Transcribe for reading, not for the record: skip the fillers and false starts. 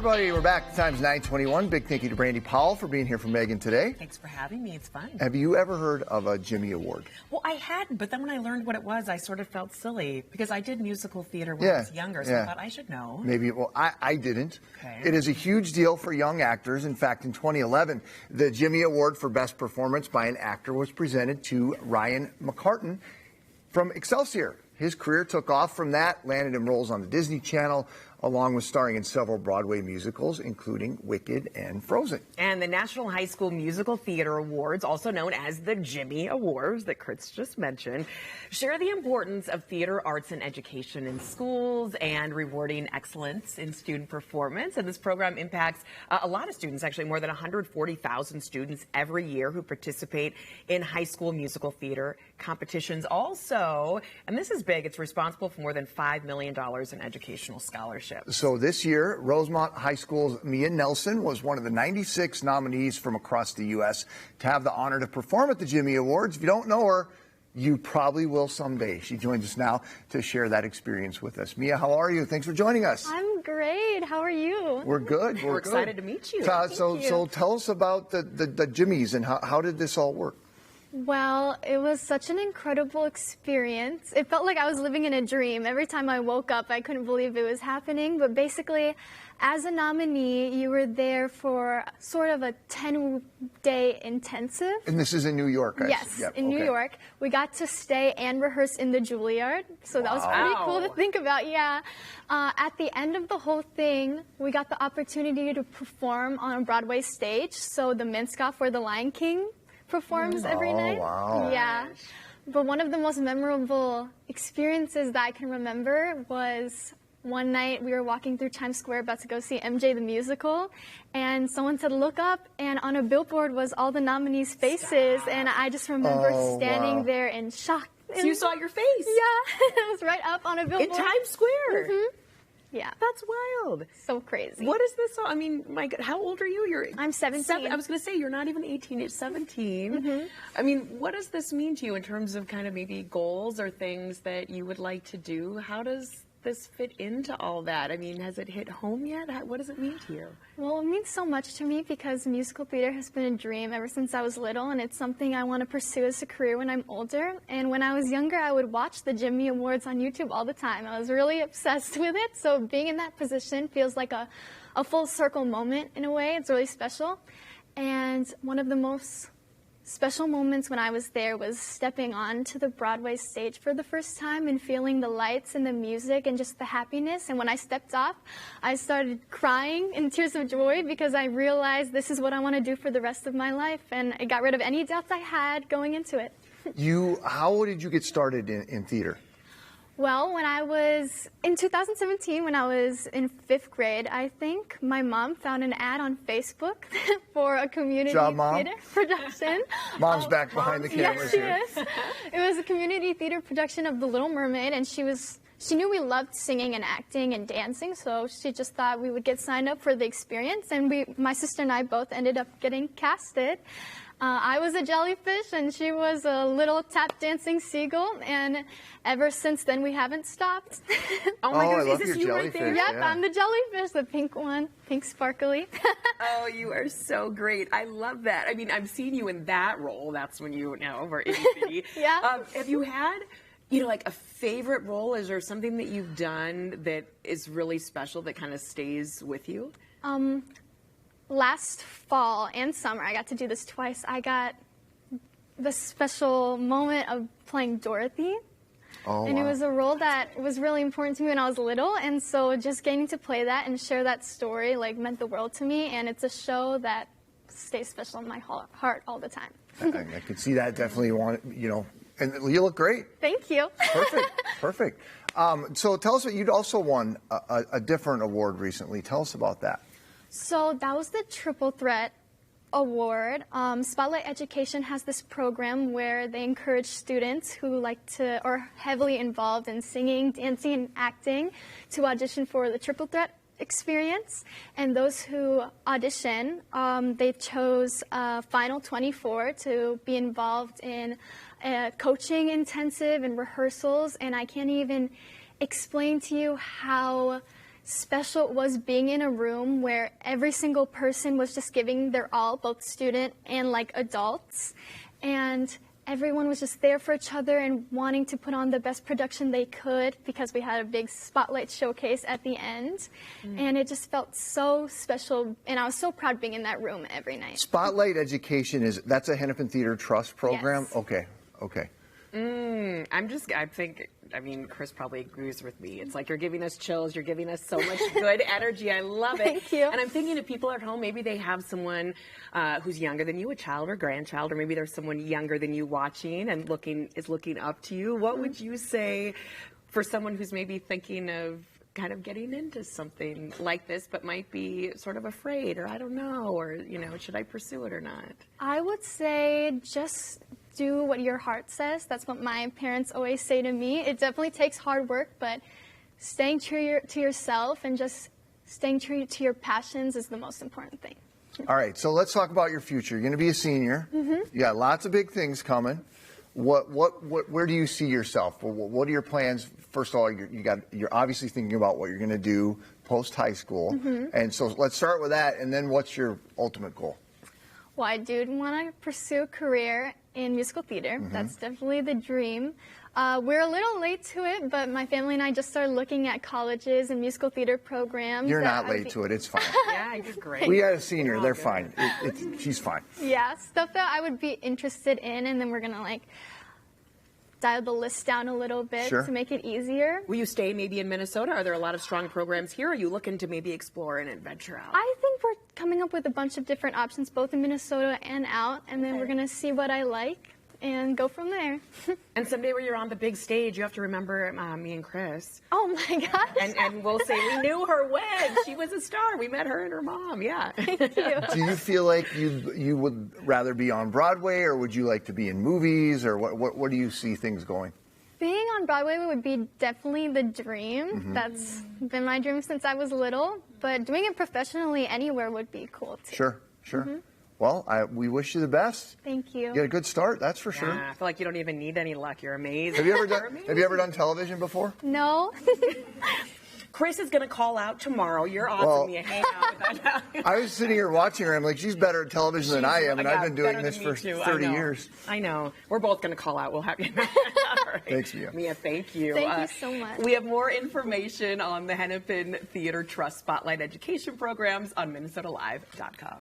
everybody. We're back. The time's 9:21. Big thank you to Brandy Powell for being here for Megan today. Thanks for having me. It's fun. Have you ever heard of a Jimmy Award? Well, I hadn't, but then when I learned what it was, I sort of felt silly because I did musical theater when I was younger, so I thought I should know. Maybe. Well, I didn't. Okay. It is a huge deal for young actors. In fact, in 2011, the Jimmy Award for Best Performance by an Actor was presented to Ryan McCartan from Excelsior. His career took off from that, landed him roles on the Disney Channel, along with starring in several Broadway musicals, including Wicked and Frozen. And the National High School Musical Theater Awards, also known as the Jimmy Awards that Chris just mentioned, share the importance of theater arts and education in schools and rewarding excellence in student performance. And this program impacts a lot of students, actually more than 140,000 students every year who participate in high school musical theater competitions. Also, and this is big, it's responsible for more than $5 million in educational scholarships. So this year, Rosemont High School's Mia Nelson was one of the 96 nominees from across the U.S. to have the honor to perform at the Jimmy Awards. If you don't know her, you probably will someday. She joins us now to share that experience with us. Mia, how are you? Thanks for joining us. I'm great. How are you? We're good. We're excited to meet you. So tell us about the Jimmys and how did this all work? Well, it was such an incredible experience. It felt like I was living in a dream. Every time I woke up, I couldn't believe it was happening. But basically, as a nominee, you were there for sort of a 10-day intensive. And this is in New York, guys? Yes, in New York. We got to stay and rehearse in the Juilliard. So that was pretty cool to think about, at the end of the whole thing, we got the opportunity to perform on a Broadway stage. So the Minskoff, where the Lion King performs every night. Wow. Yeah. But one of the most memorable experiences that I can remember was one night we were walking through Times Square about to go see MJ the Musical, and someone said, "Look up," and on a billboard was all the nominees' faces, and I just remember standing there in shock. So you saw your face? Yeah, it was right up on a billboard. In Times Square? Mm-hmm. Yeah. That's wild. So crazy. What is this? I mean, my God, how old are you? I'm 17. I was going to say, you're not even 18, you're 17. Mm-hmm. I mean, what does this mean to you in terms of kind of maybe goals or things that you would like to do? How does this fit into all that? I mean, has it hit home yet? What does it mean to you? Well, it means so much to me because musical theater has been a dream ever since I was little, and it's something I want to pursue as a career when I'm older. And when I was younger, I would watch the Jimmy Awards on YouTube all the time. I was really obsessed with it, so being in that position feels like a full circle moment in a way. It's really special. And one of the most special moments when I was there was stepping onto the Broadway stage for the first time and feeling the lights and the music and just the happiness. And when I stepped off, I started crying in tears of joy because I realized this is what I want to do for the rest of my life. And it got rid of any doubts I had going into it. How did you get started in theater? Well, when I was in 2017, when I was in 5th grade, I think, my mom found an ad on Facebook for a community theater production. Mom's back behind the cameras here. Yes, it was a community theater production of The Little Mermaid, and she knew we loved singing and acting and dancing, so she just thought we would get signed up for the experience, and my sister and I both ended up getting casted. I was a jellyfish, and she was a little tap dancing seagull, and ever since then we haven't stopped. Oh my goodness, I love is this your you right there? Yep, I'm the jellyfish, the pink one, pink sparkly. Oh, you are so great. I love that. I mean, I've seen you in that role. That's when you were itty bitty. Yeah. Have you had, like a favorite role? Is there something that you've done that is really special that kind of stays with you? Last fall and summer, I got to do this twice. I got the special moment of playing Dorothy. And it was a role that was really important to me when I was little, and so just getting to play that and share that story meant the world to me, and it's a show that stays special in my heart all the time. I can see that. Definitely and you look great. Thank you. Perfect. So tell us, you'd also won a different award recently. Tell us about that. So that was the Triple Threat Award. Spotlight Education has this program where they encourage students who like to, or heavily involved in singing, dancing, and acting to audition for the Triple Threat experience. And those who audition, they chose Final 24 to be involved in coaching intensive and rehearsals. And I can't even explain to you how special it was being in a room where every single person was just giving their all, both student and like adults. And everyone was just there for each other and wanting to put on the best production they could because we had a big spotlight showcase at the end. And it just felt so special, and I was so proud being in that room every night. Spotlight Education that's a Hennepin Theater Trust program? Yes. Okay. I mean, Chris probably agrees with me. It's like you're giving us chills. You're giving us so much good energy. I love it. Thank you. And I'm thinking of people at home, maybe they have someone who's younger than you, a child or grandchild, or maybe there's someone younger than you watching and is looking up to you. What would you say for someone who's maybe thinking of kind of getting into something like this, but might be sort of afraid, or I don't know, or, should I pursue it or not? I would say just do what your heart says. That's what my parents always say to me. It definitely takes hard work, but staying true to yourself and just staying true to your passions is the most important thing. All right, so let's talk about your future. You're going to be a senior. You got lots of big things coming. Where do you see yourself? What are your plans? First of all, you're obviously thinking about what you're going to do post high school, and so let's start with that. And then, what's your ultimate goal? Well, I do want to pursue a career in musical theater. That's definitely the dream. We're a little late to it, but my family and I just started looking at colleges and musical theater programs. You're not late to it. It's fine. Yeah, you're great. We got a senior. They're fine. She's fine. Yeah, stuff that I would be interested in, and then we're going to dial the list down a little bit Sure. to make it easier. Will you stay maybe in Minnesota? Are there a lot of strong programs here? Or are you looking to maybe explore and adventure out? I think we're coming up with a bunch of different options, both in Minnesota and out, and then we're going to see what I like and go from there. And someday when you're on the big stage, you have to remember me and Chris. Oh my gosh. And we'll say, we knew her when. She was a star. We met her and her mom. Yeah. Do you feel like you would rather be on Broadway, or would you like to be in movies, or what do you see things going? Being on Broadway would be definitely the dream. That's been my dream since I was little, but doing it professionally anywhere would be cool too. Sure. Well, we wish you the best. Thank you. You had a good start, that's for sure. Yeah, I feel like you don't even need any luck. You're amazing. Have you ever You're done amazing. television before? No. Chris is going to call out tomorrow. You're awesome. Well, You hang out with that. I was sitting here watching her. I'm like, she's better at television than I am, and Yeah, I've been doing better this than me for too. 30 I know. years. I know. We're both going to call out. We'll have you. All right. Thanks, Mia. Mia, thank you. Thank you so much. We have more information on the Hennepin Theater Trust Spotlight Education programs on MinnesotaLive.com.